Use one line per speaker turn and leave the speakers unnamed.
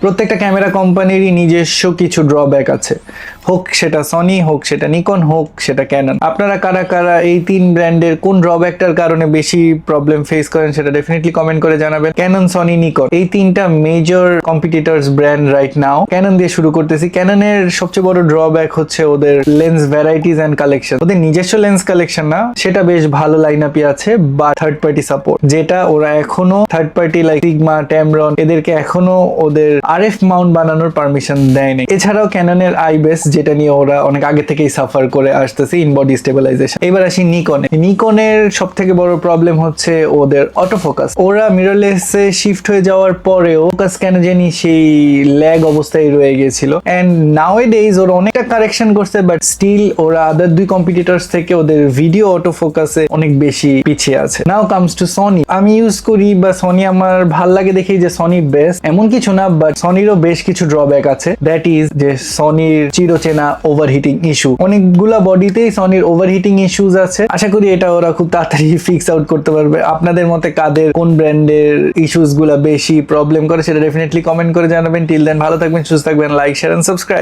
প্রত্যেকটা ক্যামেরা কোম্পানিরই নিজস্ব কিছু ড্রব্যাক আছে, হোক সেটা সনি, হোক সেটা নিকন, হোক সেটা ক্যানন। আপনারা কারা কারা এই তিন ব্র্যান্ডের কোন ড্রব্যাকটার কারণে বেশি প্রবলেম ফেস করেন সেটা ডেফিনেটলি কমেন্ট করে জানাবেন। ক্যানন, সনি, নিকন এই তিনটা major competitors brand right now. Canon দিয়ে শুরু করতেছি। ক্যাননের সবচেয়ে বড় ড্রব্যাক হচ্ছে ওদের লেন্স ভ্যারাইটিস এন্ড কালেকশন। ওদের নিজস্ব লেন্স কালেকশন না, সেটা বেশ ভালো লাইন আপই আছে, বা থার্ড পার্টি সাপোর্ট, যেটা ওরা এখনো থার্ড পার্টি লাইক সিগমা, ট্যামরন এদেরকে এখনো ওদের আরএফ মাউন্ট বানানোর পারমিশন দেয়নি। এছাড়াও ক্যাননের আইবেস, যেটা নিয়ে ওরা অনেক আগে থেকেই সাফার করে আসতেছে, ইন বডি স্টেবিলাইজেশন। এবার আসি নিকনে। নিকনের সব থেকে বড় প্রবলেম হচ্ছে ওদের অটো ফোকাস। ওরা মিররলেসে শিফট হয়ে যাওয়ার পরেও ফোকাস কেন জানি সেই ল্যাগ অবস্থায় রয়ে গেছিল, এন্ড নাও এ ডেইজ ওরা অনেকটা কারেকশন করছে, বাট স্টিল ওরা আদার দুই কম্পিটিটরস থেকে ওদের ভিডিও অটো ফোকাসে অনেক বেশি পিছিয়ে আছে। নাও কামস টু সনি। আমি ইউজ করি বা সনি আমার ভাল লাগে দেখি যে সনি বেস্ট এমন কিছু না, বাট সনিরও বেশ কিছু ড্রব্যাক আছে। দ্যাট ইজ যে সনির চিরচেনা ওভারহিটিং ইস্যু। অনেকগুলা বডিতেই সনির ওভারহিটিং ইস্যুস আছে। আশা করি এটা ওরা খুব তাড়াতাড়ি ফিক্স আউট করতে পারবে। আপনাদের মতে কাদের কোন ব্র্যান্ডের ইস্যুস গুলা বেশি প্রবলেম করে সেটা ডেফিনেটলি কমেন্ট করে জানাবেন। টিল দেন ভালো থাকবেন, সুস্থ থাকবেন, লাইক, শেয়ার এন্ড সাবস্ক্রাইব।